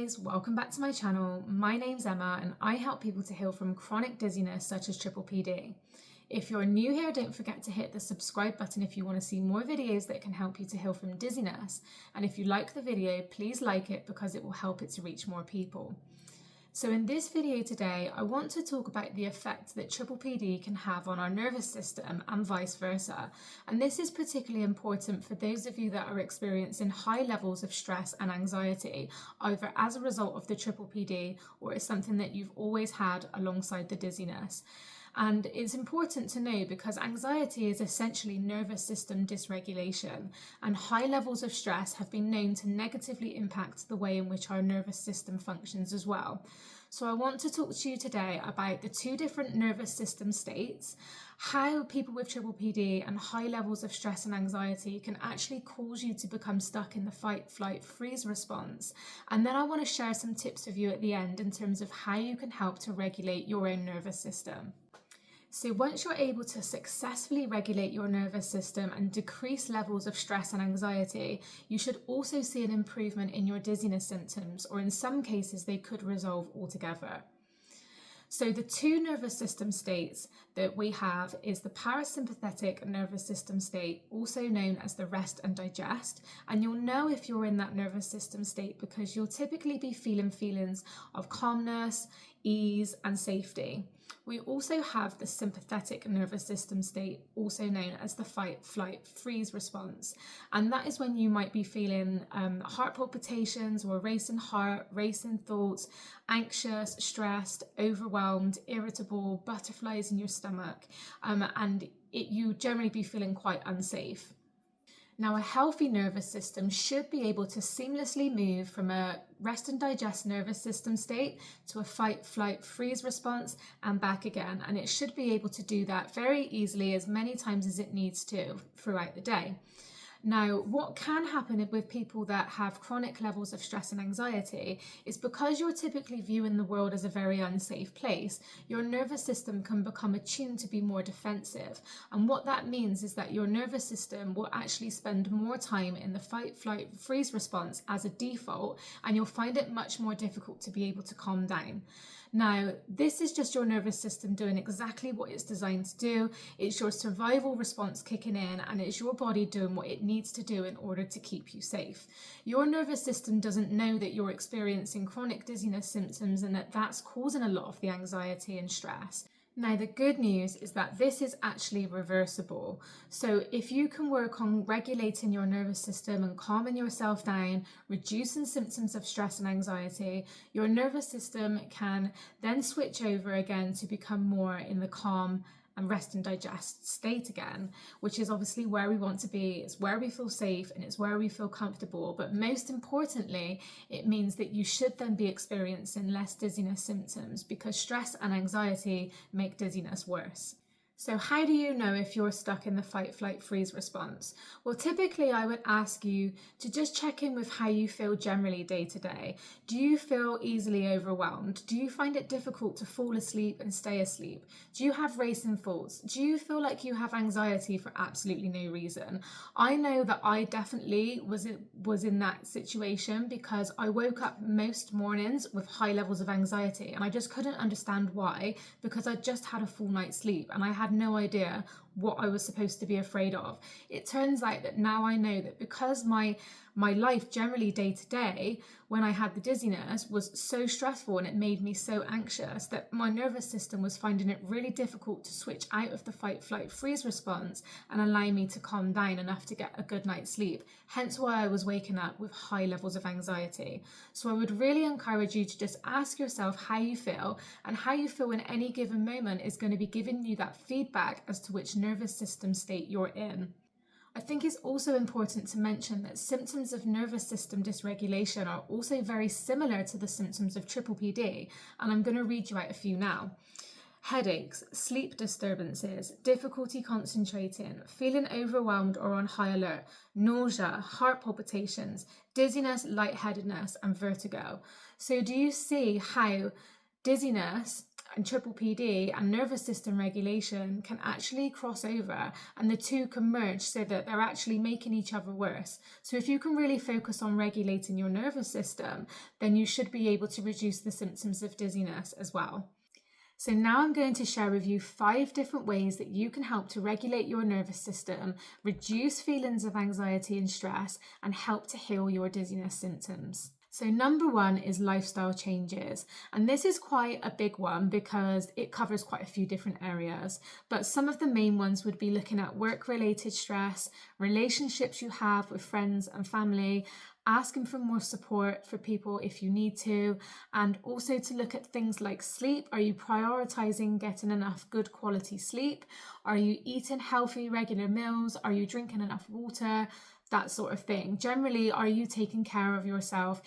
guys, welcome back to my channel. My name's Emma and I help people to heal from chronic dizziness such as PPPD. If you're new here, don't forget to hit the subscribe button if you want to see more videos that can help you to heal from dizziness. And if you like the video, please like it because it will help it to reach more people. So in this video today, I want to talk about the effect that PPPD can have on our nervous system and vice versa. And this is particularly important for those of you that are experiencing high levels of stress and anxiety, either as a result of the PPPD or it's something that you've always had alongside the dizziness. And it's important to know because anxiety is essentially nervous system dysregulation, and high levels of stress have been known to negatively impact the way in which our nervous system functions as well. So I want to talk to you today about the two different nervous system states, how people with PPPD and high levels of stress and anxiety can actually cause you to become stuck in the fight, flight, freeze response. And then I want to share some tips with you at the end in terms of how you can help to regulate your own nervous system. So once you're able to successfully regulate your nervous system and decrease levels of stress and anxiety, you should also see an improvement in your dizziness symptoms, or in some cases they could resolve altogether. So the two nervous system states that we have is the parasympathetic nervous system state, also known as the rest and digest. And you'll know if you're in that nervous system state because you'll typically be feeling feelings of calmness, ease, and safety. We also have the sympathetic nervous system state, also known as the fight, flight, freeze response. And that is when you might be feeling heart palpitations or racing heart, racing thoughts, anxious, stressed, overwhelmed, irritable, butterflies in your stomach, and you generally be feeling quite unsafe. Now, a healthy nervous system should be able to seamlessly move from a rest and digest nervous system state to a fight, flight, freeze response and back again. And it should be able to do that very easily as many times as it needs to throughout the day. Now, what can happen with people that have chronic levels of stress and anxiety is because you're typically viewing the world as a very unsafe place, your nervous system can become attuned to be more defensive. And what that means is that your nervous system will actually spend more time in the fight, flight, freeze response as a default, and you'll find it much more difficult to be able to calm down. Now, this is just your nervous system doing exactly what it's designed to do. It's your survival response kicking in, and it's your body doing what it needs to do in order to keep you safe. Your nervous system doesn't know that you're experiencing chronic dizziness symptoms and that that's causing a lot of the anxiety and stress. Now, the good news is that this is actually reversible. So if you can work on regulating your nervous system and calming yourself down, reducing symptoms of stress and anxiety, your nervous system can then switch over again to become more in the calm and rest and digest state again, which is obviously where we want to be. It's where we feel safe and it's where we feel comfortable. But most importantly, it means that you should then be experiencing less dizziness symptoms because stress and anxiety make dizziness worse. So how do you know if you're stuck in the fight, flight, freeze response? Well, typically I would ask you to just check in with how you feel generally day to day. Do you feel easily overwhelmed? Do you find it difficult to fall asleep and stay asleep? Do you have racing thoughts? Do you feel like you have anxiety for absolutely no reason? I know that I definitely was in that situation because I woke up most mornings with high levels of anxiety and I just couldn't understand why, because I just had a full night's sleep and I had no idea what I was supposed to be afraid of. It turns out that now I know that because my life generally day to day when I had the dizziness was so stressful and it made me so anxious that my nervous system was finding it really difficult to switch out of the fight, flight, freeze response and allow me to calm down enough to get a good night's sleep. Hence why I was waking up with high levels of anxiety. So I would really encourage you to just ask yourself how you feel, and how you feel in any given moment is going to be giving you that feedback as to which nervous system state you're in. I think it's also important to mention that symptoms of nervous system dysregulation are also very similar to the symptoms of PPPD, and I'm going to read you out a few now. Headaches, sleep disturbances, difficulty concentrating, feeling overwhelmed or on high alert, nausea, heart palpitations, dizziness, lightheadedness, and vertigo. So do you see how dizziness and triple PD and nervous system regulation can actually cross over, and the two can merge so that they're actually making each other worse. So if you can really focus on regulating your nervous system, then you should be able to reduce the symptoms of dizziness as well. So now I'm going to share with you 5 different ways that you can help to regulate your nervous system, reduce feelings of anxiety and stress, and help to heal your dizziness symptoms. So number 1 is lifestyle changes. And this is quite a big one because it covers quite a few different areas. But some of the main ones would be looking at work-related stress, relationships you have with friends and family, asking for more support for people if you need to, and also to look at things like sleep. Are you prioritizing getting enough good quality sleep? Are you eating healthy, regular meals? Are you drinking enough water? That sort of thing. Generally, are you taking care of yourself?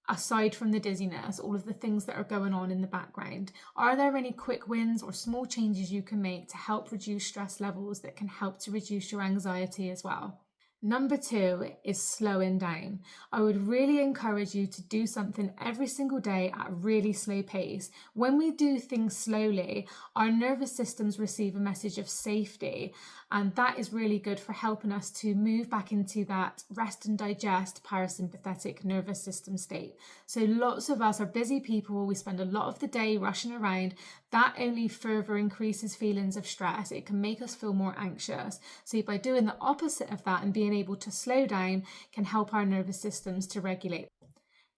Aside from the dizziness, all of the things that are going on in the background, are there any quick wins or small changes you can make to help reduce stress levels that can help to reduce your anxiety as well? Number 2 is slowing down. I would really encourage you to do something every single day at a really slow pace. When we do things slowly, our nervous systems receive a message of safety, and that is really good for helping us to move back into that rest and digest parasympathetic nervous system state. So lots of us are busy people. We spend a lot of the day rushing around. That only further increases feelings of stress. It can make us feel more anxious. So by doing the opposite of that and being able to slow down can help our nervous systems to regulate.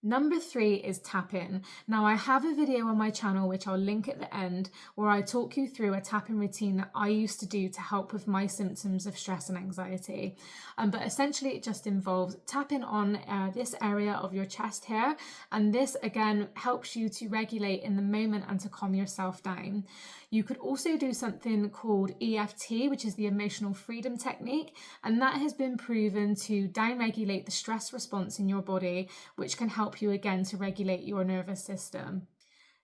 Number 3 is tapping. Now I have a video on my channel, which I'll link at the end, where I talk you through a tapping routine that I used to do to help with my symptoms of stress and anxiety. But essentially it just involves tapping on this area of your chest here. And this again helps you to regulate in the moment and to calm yourself down. You could also do something called EFT, which is the emotional freedom technique, and that has been proven to downregulate the stress response in your body, which can help you again to regulate your nervous system.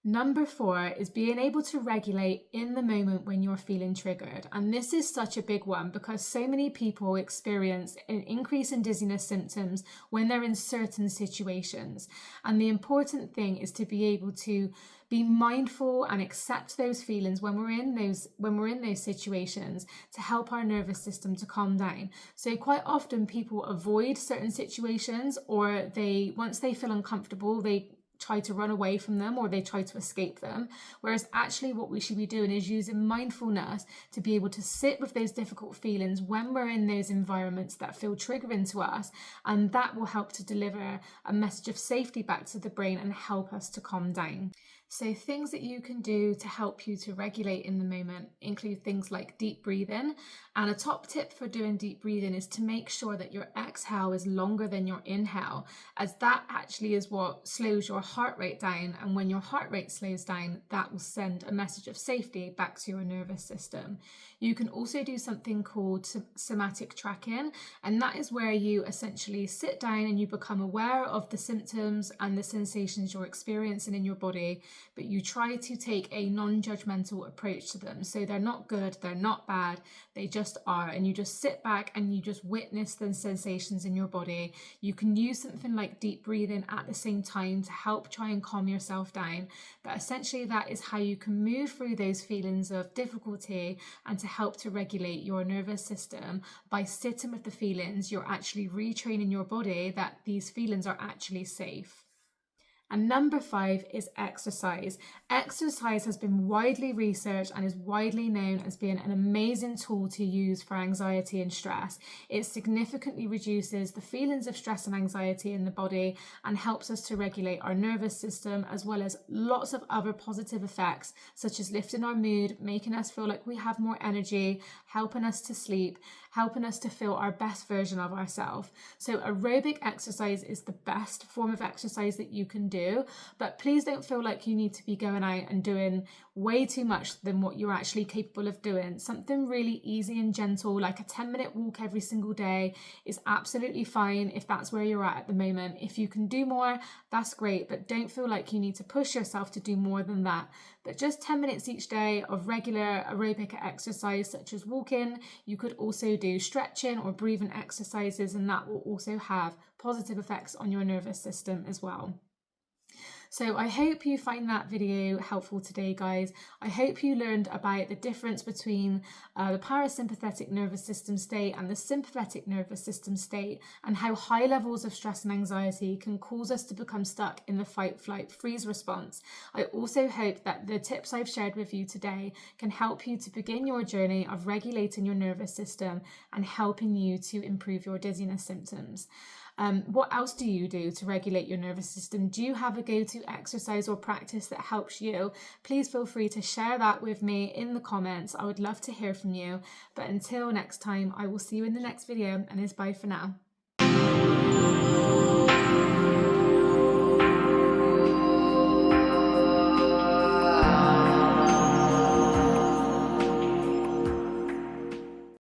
Number 4 is being able to regulate in the moment when you're feeling triggered. And this is such a big one because so many people experience an increase in dizziness symptoms when they're in certain situations. And the important thing is to be able to be mindful and accept those feelings when we're in those situations to help our nervous system to calm down. So quite often people avoid certain situations, or once they feel uncomfortable, they try to run away from them or they try to escape them. Whereas actually what we should be doing is using mindfulness to be able to sit with those difficult feelings when we're in those environments that feel triggering to us, and that will help to deliver a message of safety back to the brain and help us to calm down. So things that you can do to help you to regulate in the moment include things like deep breathing. And a top tip for doing deep breathing is to make sure that your exhale is longer than your inhale, as that actually is what slows your heart rate down. And when your heart rate slows down, that will send a message of safety back to your nervous system. You can also do something called somatic tracking, and that is where you essentially sit down and you become aware of the symptoms and the sensations you're experiencing in your body, but you try to take a non-judgmental approach to them. So they're not good, they're not bad, they just are, and you just sit back and you just witness the sensations in your body. You can use something like deep breathing at the same time to help try and calm yourself down, but essentially that is how you can move through those feelings of difficulty and to help to regulate your nervous system. By sitting with the feelings, you're actually retraining your body that these feelings are actually safe. And number 5 is exercise. Exercise has been widely researched and is widely known as being an amazing tool to use for anxiety and stress. It significantly reduces the feelings of stress and anxiety in the body and helps us to regulate our nervous system, as well as lots of other positive effects, such as lifting our mood, making us feel like we have more energy, helping us to sleep, helping us to feel our best version of ourselves. So aerobic exercise is the best form of exercise that you can do, but please don't feel like you need to be going out and doing way too much than what you're actually capable of doing. Something really easy and gentle, like a 10-minute walk every single day, is absolutely fine if that's where you're at the moment. If you can do more, that's great, but don't feel like you need to push yourself to do more than that. But just 10 minutes each day of regular aerobic exercise, such as walking. You could also do stretching or breathing exercises, and that will also have positive effects on your nervous system as well. So I hope you find that video helpful today, guys. I hope you learned about the difference between the parasympathetic nervous system state and the sympathetic nervous system state, and how high levels of stress and anxiety can cause us to become stuck in the fight, flight, freeze response. I also hope that the tips I've shared with you today can help you to begin your journey of regulating your nervous system and helping you to improve your dizziness symptoms. What else do you do to regulate your nervous system? Do you have a go-to exercise or practice that helps you? Please feel free to share that with me in the comments. I would love to hear from you. But until next time, I will see you in the next video, and it's bye for now.